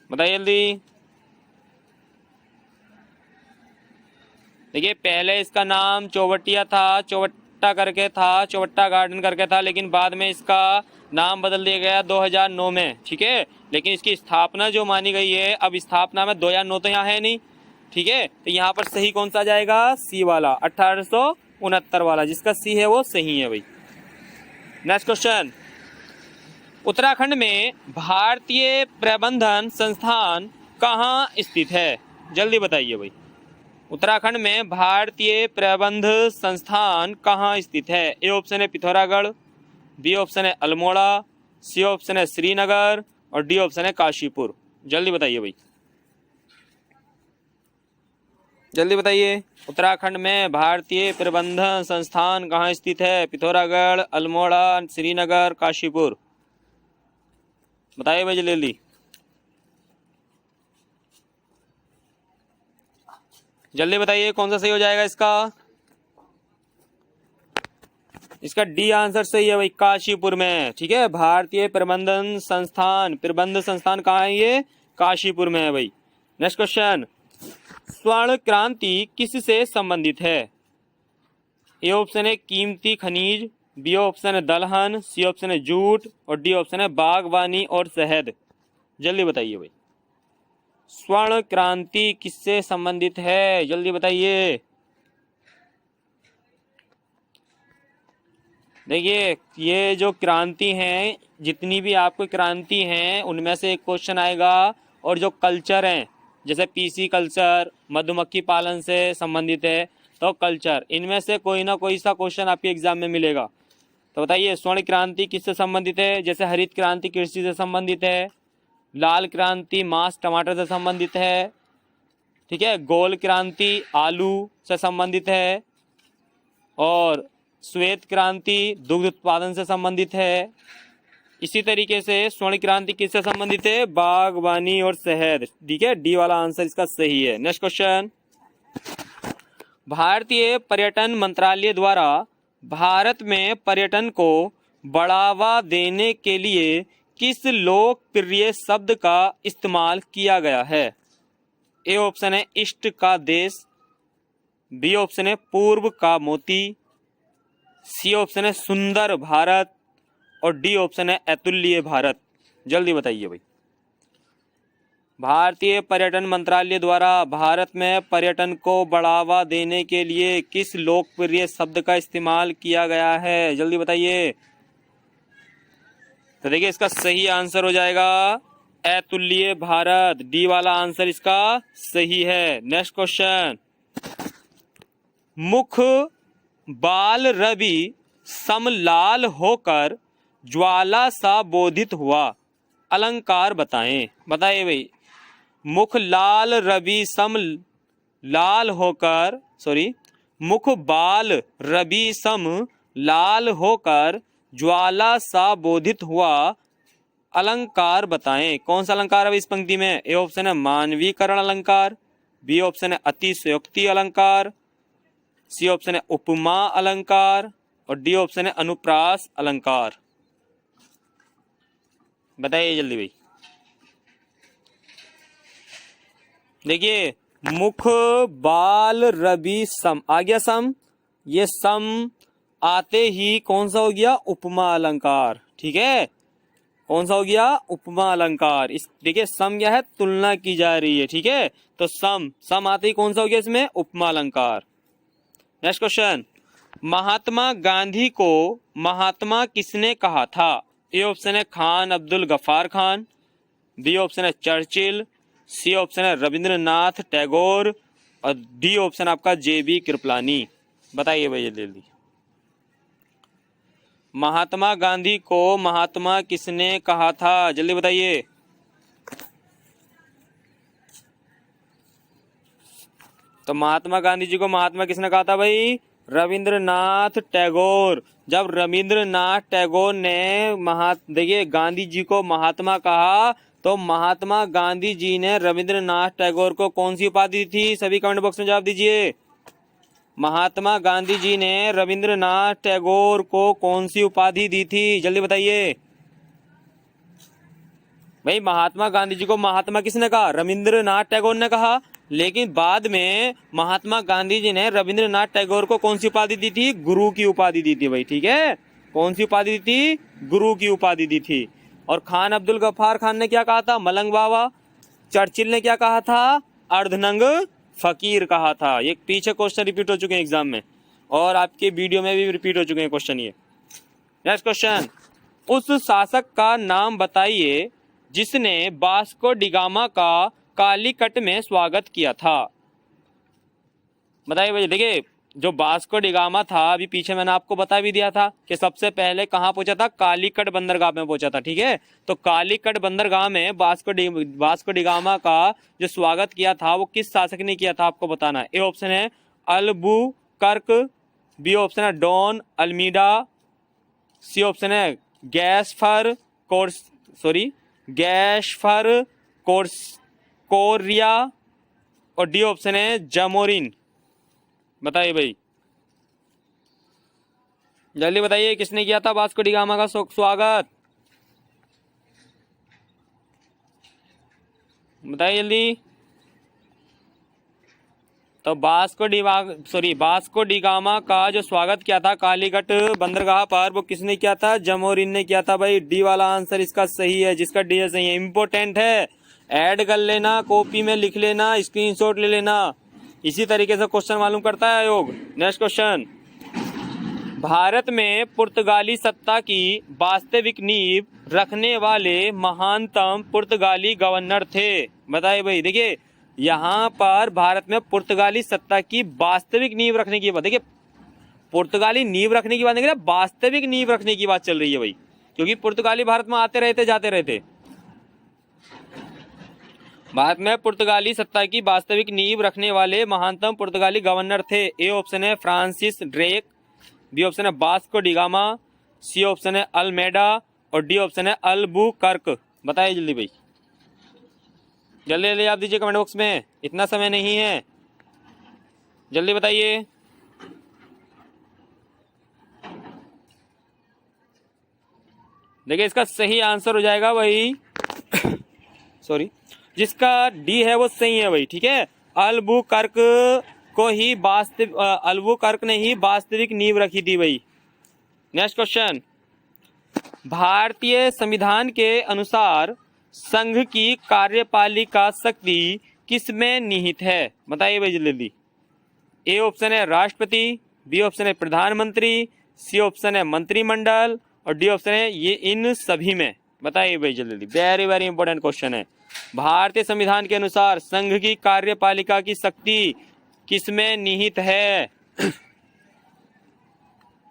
Speaker 1: बताइए जल्दी। देखिए पहले इसका नाम चौबटिया था, चौबट्टा करके था, चौबट्टा गार्डन करके था, लेकिन बाद में इसका नाम बदल दिया गया 2009 में, ठीक है। लेकिन इसकी स्थापना जो मानी गई है, अब स्थापना में 2009 तो यहाँ है नहीं, ठीक है। तो यहाँ पर सही कौन सा जाएगा, सी वाला, 1869 वाला, जिसका सी है वो सही है भाई। नेक्स्ट क्वेश्चन, उत्तराखंड में भारतीय प्रबंधन संस्थान कहाँ स्थित है, जल्दी बताइए भाई। उत्तराखंड में भारतीय प्रबंध संस्थान कहाँ स्थित है। ए ऑप्शन है पिथौरागढ़, बी ऑप्शन है अल्मोड़ा, सी ऑप्शन है श्रीनगर और डी ऑप्शन है काशीपुर। जल्दी बताइए भाई, जल्दी बताइए। उत्तराखंड में भारतीय प्रबंधन संस्थान कहाँ स्थित है, पिथौरागढ़, अल्मोड़ा, श्रीनगर, काशीपुर, बताइए भाई जल्दी। जल्दी बताइए कौन सा सही हो जाएगा इसका। इसका डी आंसर सही है भाई, काशीपुर में, ठीक है। भारतीय प्रबंधन संस्थान, प्रबंध संस्थान कहाँ है, ये काशीपुर में है भाई। नेक्स्ट क्वेश्चन, स्वर्ण क्रांति किससे संबंधित है। ए ऑप्शन है कीमती खनिज, बी ऑप्शन है दलहन, सी ऑप्शन है जूट और डी ऑप्शन है बागवानी और शहद। जल्दी बताइए भाई, स्वर्ण क्रांति किससे संबंधित है, जल्दी बताइए। देखिए ये जो क्रांति हैं, जितनी भी आपको क्रांति हैं उनमें से एक क्वेश्चन आएगा, और जो कल्चर हैं जैसे पीसी कल्चर, मधुमक्खी पालन से संबंधित है तो कल्चर, इनमें से कोई ना कोई सा क्वेश्चन आपके एग्जाम में मिलेगा। तो बताइए स्वर्ण क्रांति किससे संबंधित है। जैसे हरित क्रांति कृषि से संबंधित है, लाल क्रांति मांस टमाटर से संबंधित है, ठीक है, गोल क्रांति आलू से संबंधित है और श्वेत क्रांति दुग्ध उत्पादन से संबंधित है। इसी तरीके से स्वर्ण क्रांति किससे संबंधित है, बागवानी और शहद, ठीक है। डी वाला आंसर इसका सही है। नेक्स्ट क्वेश्चन, भारतीय पर्यटन मंत्रालय द्वारा भारत में पर्यटन को बढ़ावा देने के लिए किस लोकप्रिय शब्द का इस्तेमाल किया गया है। ए ऑप्शन है इष्ट का देश, बी ऑप्शन है पूर्व का मोती, सी ऑप्शन है सुंदर भारत और डी ऑप्शन है अतुल्य भारत। जल्दी बताइए भाई, भारतीय पर्यटन मंत्रालय द्वारा भारत में पर्यटन को बढ़ावा देने के लिए किस लोकप्रिय शब्द का इस्तेमाल किया गया है, जल्दी बताइए। तो देखिए इसका सही आंसर हो जाएगा अतुल्य भारत, डी वाला आंसर इसका सही है। नेक्स्ट क्वेश्चन, मुख बाल रवि समलाल होकर ज्वाला सा बोधित हुआ, अलंकार बताएं। बताइए भाई, मुख लाल रवि सम लाल होकर, मुख बाल रवि सम लाल होकर ज्वाला सा बोधित हुआ, अलंकार बताएं। कौन सा अलंकार है इस पंक्ति में? ए ऑप्शन है मानवीकरण अलंकार, बी ऑप्शन है अतिशयोक्ति अलंकार, सी ऑप्शन है उपमा अलंकार और डी ऑप्शन है अनुप्रास अलंकार। बताइए जल्दी भाई। देखिए, मुख बाल रवि सम आ गया, सम, ये सम आते ही कौन सा हो गया? उपमा अलंकार। ठीक है, कौन सा हो गया? उपमा अलंकार। इस देखिए, सम क्या है? तुलना की जा रही है। ठीक है, तो सम आते ही कौन सा हो गया इसमें? उपमा अलंकार। नेक्स्ट क्वेश्चन, महात्मा गांधी को महात्मा किसने कहा था? ए ऑप्शन है खान अब्दुल गफ्फार खान, बी ऑप्शन है चर्चिल, सी ऑप्शन है रविंद्रनाथ टैगोर और डी ऑप्शन आपका जेबी कृपलानी। बताइए भैया जल्दी। महात्मा गांधी को महात्मा किसने कहा था? जल्दी बताइए। तो महात्मा गांधी जी को महात्मा किसने कहा था भाई? रविंद्रनाथ टैगोर। जब रविंद्रनाथ टैगोर ने देखिए गांधी जी को महात्मा कहा, तो महात्मा गांधी जी ने रविंद्रनाथ टैगोर को कौन सी उपाधि दी थी? सभी कमेंट बॉक्स में जवाब दीजिए। महात्मा गांधी जी ने रविंद्रनाथ टैगोर को कौन सी उपाधि दी थी? जल्दी बताइए भाई। महात्मा गांधी जी को महात्मा किसने कहा? रविंद्रनाथ टैगोर ने कहा, लेकिन बाद में महात्मा गांधी जी ने रविंद्रनाथ टैगोर को कौन सी उपाधि दी थी? गुरु की उपाधि दी थी भाई। ठीक है, कौन सी उपाधि दी थी? गुरु की उपाधि दी थी। और खान अब्दुल गफ्फार खान ने क्या कहा था? मलंग बाबा। चर्चिल ने क्या कहा था? अर्धनंग फकीर कहा था। ये पीछे क्वेश्चन रिपीट हो चुके हैं एग्जाम में और आपके वीडियो में भी रिपीट हो चुके हैं क्वेश्चन ये। नेक्स्ट क्वेश्चन, उस शासक का नाम बताइए जिसने वास्को डिगामा का कालीकट में स्वागत किया था। बताइए भाई। देखिए, जो वास्को डिगामा था, अभी पीछे मैंने आपको बता भी दिया था कि सबसे पहले कहाँ पहुंचा था? कालीकट बंदरगाह में पहुंचा था। ठीक है, तो कालीकट बंदरगाह में वास्को डिगामा का जो स्वागत किया था वो किस शासक ने किया था? आपको बताना है। ए ऑप्शन है अल्बुकर्क, बी ऑप्शन है डॉन अल्मीडा, सी ऑप्शन है गैस्फर कोरिया और डी ऑप्शन है जमोरिन। बताइए भाई, जल्दी बताइए किसने किया था वास्को डिगामा का स्वागत? बताइए जल्दी। तो वास्को डिगामा का जो स्वागत किया था कालीकट बंदरगाह पर, वो किसने किया था? जमोरिन ने किया था भाई। डी वाला आंसर इसका सही है, जिसका डी है सही है। इंपोर्टेंट है, ऐड कर लेना, कॉपी में लिख लेना, स्क्रीनशॉट ले लेना। इसी तरीके से क्वेश्चन मालूम करता है आयोग। नेक्स्ट क्वेश्चन, भारत में पुर्तगाली सत्ता की वास्तविक नींव रखने वाले महानतम पुर्तगाली गवर्नर थे। बताइए भाई। देखिए, यहाँ पर भारत में पुर्तगाली सत्ता की वास्तविक नींव रखने की बात, देखिए पुर्तगाली नींव रखने की बात नहीं, वास्तविक नींव रखने की बात चल रही है भाई, क्योंकि पुर्तगाली भारत में आते रहते जाते रहते। भारत में पुर्तगाली सत्ता की वास्तविक नींव रखने वाले महानतम पुर्तगाली गवर्नर थे। ए ऑप्शन है फ्रांसिस ड्रेक, बी ऑप्शन है वास्को डिगामा, सी ऑप्शन है अल्मेडा और डी ऑप्शन है अल्बुकर्क। बताइए जल्दी भाई, जल्दी जल्दी आप दीजिए कमेंट बॉक्स में, इतना समय नहीं है, जल्दी बताइए। देखिए, इसका सही आंसर हो जाएगा भाई जिसका डी है वो सही है भाई। ठीक है, अल्बुकर्क ने ही वास्तविक नींव रखी थी भाई। नेक्स्ट क्वेश्चन, भारतीय संविधान के अनुसार संघ की कार्यपालिका शक्ति किसमें निहित है? बताइए भाई जल्दी। ए ऑप्शन है राष्ट्रपति, बी ऑप्शन है प्रधानमंत्री, सी ऑप्शन है मंत्रिमंडल और डी ऑप्शन है ये इन सभी में। बताइए भाई जल्दी, वेरी वेरी इंपॉर्टेंट क्वेश्चन है। भारतीय संविधान के अनुसार संघ की कार्यपालिका की शक्ति किसमें निहित है?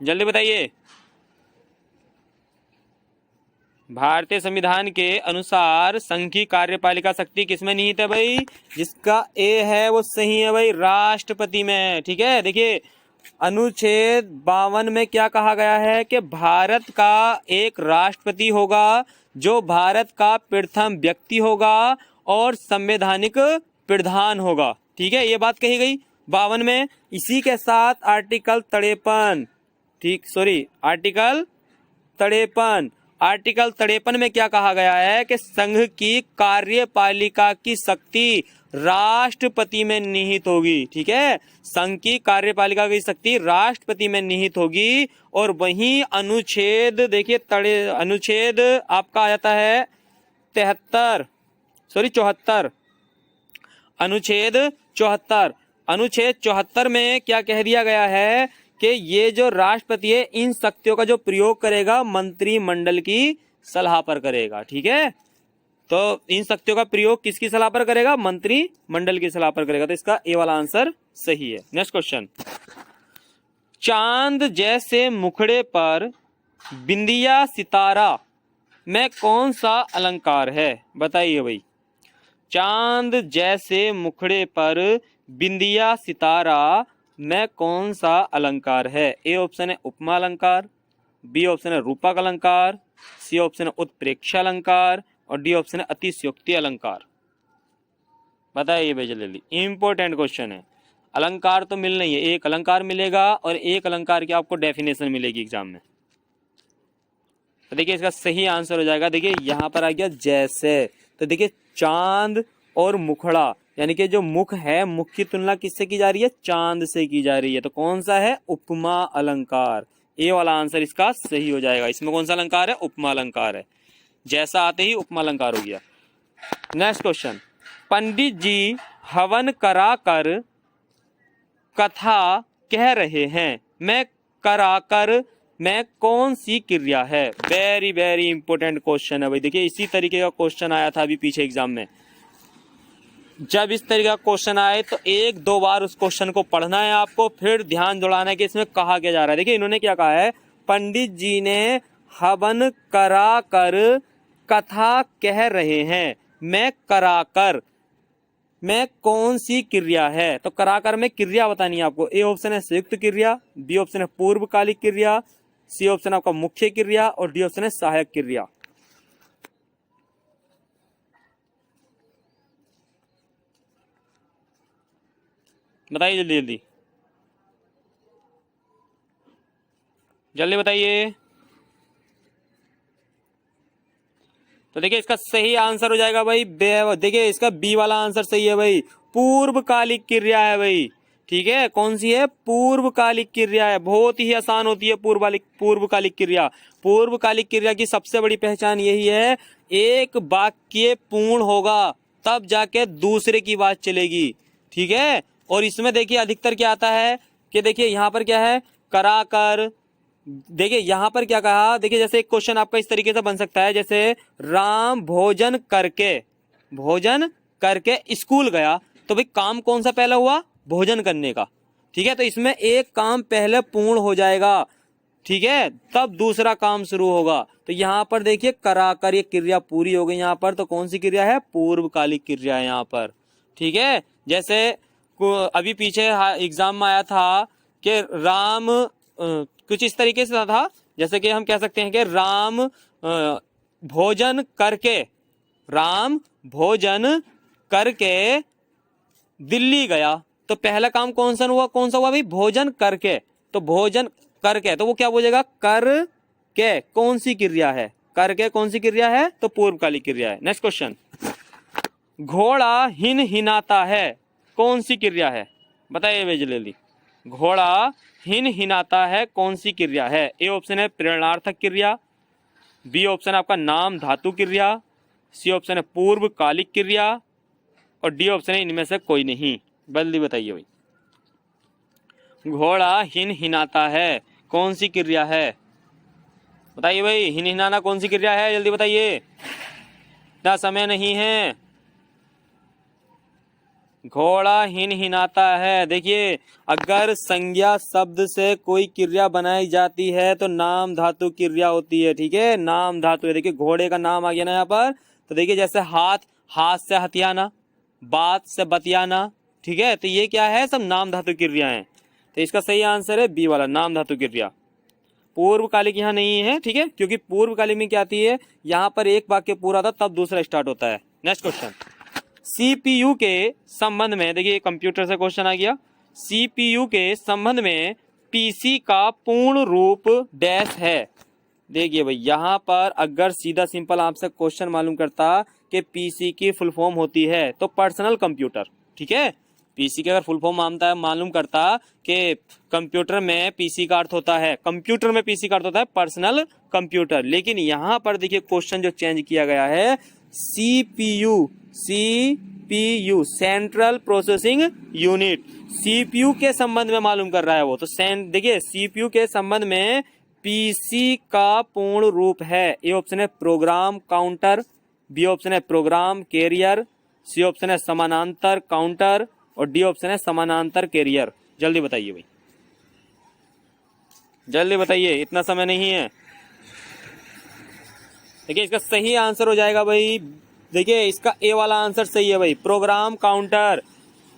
Speaker 1: जल्दी बताइए। भारतीय संविधान के अनुसार संघ की कार्यपालिका शक्ति किसमें निहित है भाई? जिसका ए है वो सही है भाई, राष्ट्रपति में। ठीक है, देखिए अनुच्छेद 52 में क्या कहा गया है कि भारत का एक राष्ट्रपति होगा जो भारत का प्रथम व्यक्ति होगा और संवैधानिक प्रधान होगा। ठीक है, ये बात कही गई 52 में। इसी के साथ आर्टिकल 53, ठीक सॉरी आर्टिकल 53, आर्टिकल 53 में क्या कहा गया है कि संघ की कार्यपालिका की शक्ति राष्ट्रपति में निहित होगी। ठीक है, संघ की कार्यपालिका की शक्ति राष्ट्रपति में निहित होगी। और वहीं अनुच्छेद देखिए अनुच्छेद आपका आ जाता है 74, अनुच्छेद 74। अनुच्छेद 74 में क्या कह दिया गया है कि ये जो राष्ट्रपति है इन शक्तियों का जो प्रयोग करेगा मंत्रिमंडल की सलाह पर करेगा। ठीक है, तो इन शक्तियों का प्रयोग किसकी सलाह पर करेगा? मंत्रिमंडल की सलाह पर करेगा। तो इसका ए वाला आंसर सही है। नेक्स्ट क्वेश्चन, चांद जैसे मुखड़े पर बिंदिया सितारा में कौन सा अलंकार है? बताइए भाई। चांद जैसे मुखड़े पर बिंदिया सितारा में कौन सा अलंकार है? ए ऑप्शन है उपमा अलंकार, बी ऑप्शन है रूपक अलंकार, सी ऑप्शन है उत्प्रेक्षा अलंकार और डी ऑप्शन है अतिशयोक्ति अलंकार। बताइए भाई जल्दी, इंपॉर्टेंट क्वेश्चन है। अलंकार तो मिल नहीं है, एक अलंकार मिलेगा और एक अलंकार की आपको डेफिनेशन मिलेगी एग्जाम में। तो देखिए इसका सही आंसर हो जाएगा, देखिए यहाँ पर आ गया जैसे। तो देखिए चांद और मुखड़ा, यानी कि जो मुख है, मुख की तुलना किससे की जा रही है? चांद से की जा रही है। तो कौन सा है? उपमा अलंकार। ए वाला आंसर इसका सही हो जाएगा। इसमें कौन सा अलंकार है? उपमा अलंकार है। जैसा आते ही उपमा अलंकार हो गया। नेक्स्ट क्वेश्चन, पंडित जी हवन कराकर कथा कह रहे हैं, मैं कराकर में कौन सी क्रिया है? वेरी वेरी इंपॉर्टेंट क्वेश्चन है भाई। देखिए इसी तरीके का क्वेश्चन आया था अभी पीछे एग्जाम में। जब इस तरीके का क्वेश्चन आए तो एक दो बार उस क्वेश्चन को पढ़ना है आपको, फिर ध्यान जुड़ाना है कि इसमें कहा क्या जा रहा है। देखिए इन्होंने क्या कहा है, पंडित जी ने हवन कराकर कथा कह रहे हैं, मैं कराकर में कौन सी क्रिया है? तो कराकर में क्रिया बतानी है आपको। ए ऑप्शन है संयुक्त क्रिया, बी ऑप्शन है पूर्वकालिक क्रिया, सी ऑप्शन आपका मुख्य क्रिया और डी ऑप्शन है सहायक क्रिया। बताइए जल्दी जल्दी जल्दी बताइए। तो देखिए इसका सही आंसर हो जाएगा भाई, देखिए इसका बी वाला आंसर सही है भाई, पूर्वकालिक क्रिया है भाई। ठीक है, कौन सी है? पूर्वकालिक क्रिया है। बहुत ही आसान होती है पूर्वकालिक क्रिया। पूर्वकालिक क्रिया की सबसे बड़ी पहचान यही है, एक वाक्य पूर्ण होगा तब जाके दूसरे की बात चलेगी। ठीक है, और इसमें देखिए अधिकतर क्या आता है कि देखिए यहाँ पर क्या है, कराकर। देखिए यहाँ पर क्या कहा, देखिए जैसे एक क्वेश्चन आपका इस तरीके से बन सकता है, जैसे राम भोजन करके स्कूल गया, तो भाई काम कौन सा पहले हुआ? भोजन करने का। ठीक है, तो इसमें एक काम पहले पूर्ण हो जाएगा, ठीक है, तब दूसरा काम शुरू होगा। तो यहाँ पर देखिए कराकर ये क्रिया पूरी हो गई यहाँ पर, तो कौन सी क्रिया है? पूर्वकालिक क्रिया है यहाँ पर। ठीक है, जैसे अभी पीछे एग्जाम में आया था कि राम कुछ इस तरीके से था, जैसे कि हम कह सकते हैं कि राम भोजन करके दिल्ली गया, तो पहला काम कौन सा हुआ भाई? भोजन करके। तो भोजन करके, तो वो क्या बोलेगा? कर के कौन सी क्रिया है? करके कौन सी क्रिया है? तो पूर्वकालिक क्रिया है। नेक्स्ट क्वेश्चन, घोड़ा हिनहिनाता है, कौन सी क्रिया है? बताइए भाई जल्दी। घोड़ा हिनहिनाता है, कौन सी क्रिया है? ए ऑप्शन है प्रेरणार्थक क्रिया, बी ऑप्शन आपका नाम धातु क्रिया, सी ऑप्शन है पूर्वकालिक क्रिया और डी ऑप्शन है इनमें से कोई नहीं। जल्दी बताइए भाई। घोड़ा हिनहिनाता है, कौन सी क्रिया है? बताइए भाई, हिनहिनाना कौन सी क्रिया है? जल्दी बताइए, इतना समय नहीं है। घोड़ा हिनहिनाता है। देखिए, अगर संज्ञा शब्द से कोई क्रिया बनाई जाती है तो नाम धातु क्रिया होती है। ठीक है, नाम धातु है। देखिए, घोड़े का नाम आ गया ना यहाँ पर। तो देखिए, जैसे हाथ, हाथ से हथियाना, बात से बतियाना। ठीक है, तो ये क्या है, सब नाम धातु क्रिया है। तो इसका सही आंसर है बी वाला, नाम धातु क्रिया। पूर्वकालिक यहाँ नहीं है। ठीक है, क्योंकि पूर्वकालिक में क्या आती है, यहाँ पर एक वाक्य पूरा था तब दूसरा स्टार्ट होता है। नेक्स्ट क्वेश्चन, सीपीयू के संबंध में, देखिए कंप्यूटर से क्वेश्चन आ गया। सीपीयू के संबंध में पीसी का पूर्ण रूप डैश है। देखिए भाई, यहाँ पर अगर सीधा सिंपल आपसे क्वेश्चन मालूम करता कि पीसी की फुल फॉर्म होती है तो पर्सनल कंप्यूटर। ठीक है, पीसी के अगर फुल फॉर्म मालूम करता कि कंप्यूटर में पीसी का अर्थ होता है, कंप्यूटर में पीसी का अर्थ होता है पर्सनल कंप्यूटर। लेकिन यहाँ पर देखिए क्वेश्चन जो चेंज किया गया है, CPU, CPU central processing unit, CPU के संबंध में मालूम कर रहा है वो। तो देखिए, सीपीयू के संबंध में पीसी का पूर्ण रूप है। ए ऑप्शन है प्रोग्राम काउंटर, बी ऑप्शन है प्रोग्राम कैरियर, सी ऑप्शन है समानांतर काउंटर और डी ऑप्शन है समानांतर कैरियर। जल्दी बताइए भाई, जल्दी बताइए, इतना समय नहीं है। देखिए, इसका सही आंसर हो जाएगा भाई, देखिए इसका ए वाला आंसर सही है भाई, प्रोग्राम काउंटर।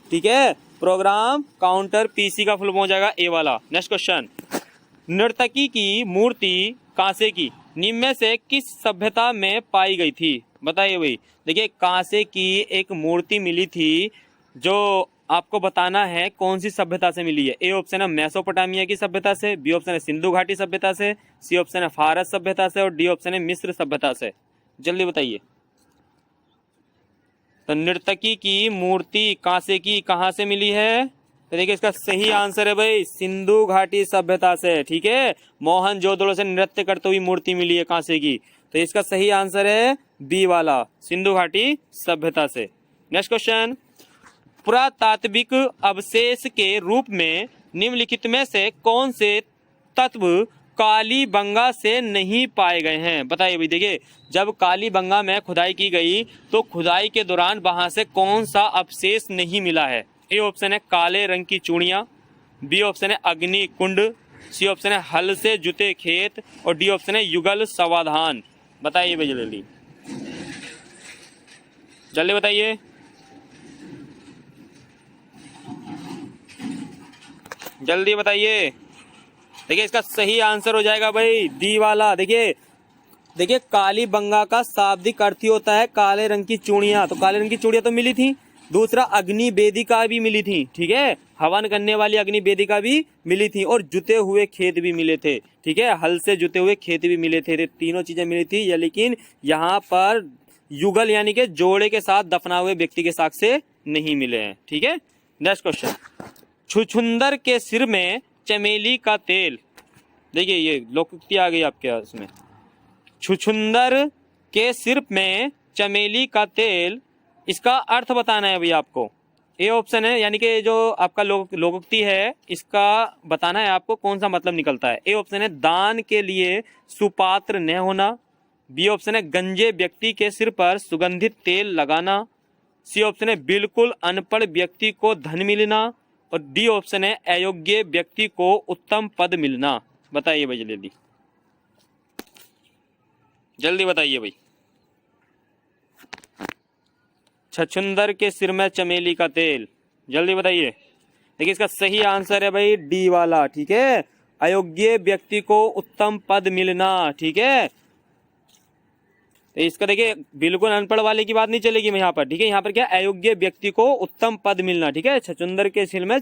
Speaker 1: ठीक है, प्रोग्राम काउंटर पीसी का फुल हो जाएगा ए वाला। नेक्स्ट क्वेश्चन, नर्तकी की मूर्ति कांसे की निम्न में से किस सभ्यता में पाई गई थी? बताइए भाई। देखिए, कांसे की एक मूर्ति मिली थी, जो आपको बताना है कौन सी सभ्यता से मिली है। ए ऑप्शन है मेसोपोटामिया की सभ्यता से, बी ऑप्शन है सिंधु घाटी सभ्यता से, सी ऑप्शन है फारस सभ्यता से और डी ऑप्शन है मिस्र सभ्यता से। जल्दी बताइए। तो नर्तकी की मूर्ति कांसे की कहाँ से मिली है? तो देखिए, इसका सही आंसर है भाई सिंधु घाटी सभ्यता से। ठीक है, मोहनजोदड़ो से नृत्य करते हुई मूर्ति मिली है कांसे की। तो इसका सही आंसर है बी वाला, सिंधु घाटी सभ्यता से। नेक्स्ट क्वेश्चन, पुरातात्विक अवशेष के रूप में निम्नलिखित में से कौन से तत्व कालीबंगा से नहीं पाए गए हैं? बताइए भाई। देखिए, जब कालीबंगा में खुदाई की गई तो खुदाई के दौरान वहां से कौन सा अवशेष नहीं मिला है? ए ऑप्शन है काले रंग की चूड़ियां, बी ऑप्शन है अग्नि कुंड, सी ऑप्शन है हल से जुते खेत और डी ऑप्शन है युगल समाधान। बताइए भाई, जल्दी जल्दी बताइए। जल्दी बताइए। देखिए, इसका सही आंसर हो जाएगा भाई डी वाला। देखिए, कालीबंगा का शाब्दिक अर्थ ही होता है काले रंग की चूड़ियां। तो काले रंग की चूड़ियां तो मिली थी। दूसरा, अग्नि वेदिका भी मिली थी। ठीक है, हवन करने वाली अग्नि वेदिका भी मिली थी और जुते हुए खेत भी मिले थे। ठीक है, हल से जुते हुए खेत भी मिले थे। तीनों चीजें मिली थी या, लेकिन यहाँ पर युगल यानी कि जोड़े के साथ दफना हुए व्यक्ति के साक्ष्य नहीं मिले हैं। ठीक है, नेक्स्ट क्वेश्चन, छुछुंदर के सिर में चमेली का तेल। देखिए, ये लोकोक्ति आ गई आपके इसमें। छुछुंदर के सिर में चमेली का तेल, इसका अर्थ बताना है भैया आपको। ए ऑप्शन है, यानी कि जो आपका लोकोक्ति है, इसका बताना है आपको कौन सा मतलब निकलता है। ए ऑप्शन है दान के लिए सुपात्र न होना, बी ऑप्शन है गंजे व्यक्ति के सिर पर सुगंधित तेल लगाना, सी ऑप्शन है बिल्कुल अनपढ़ व्यक्ति को धन मिलना और डी ऑप्शन है अयोग्य व्यक्ति को उत्तम पद मिलना। बताइए भाई, जल्दी जल्दी बताइए भाई। छछुंदर के सिर में चमेली का तेल, जल्दी बताइए। देखिए, इसका सही आंसर है भाई डी वाला। ठीक है, अयोग्य व्यक्ति को उत्तम पद मिलना। ठीक है, तो इसका देखिए बिल्कुल अनपढ़ वाले की बात नहीं चलेगी यहाँ पर। ठीक है, यहाँ पर क्या, अयोग्य व्यक्ति को उत्तम पद मिलना। ठीक है, छछुंदर के सिर में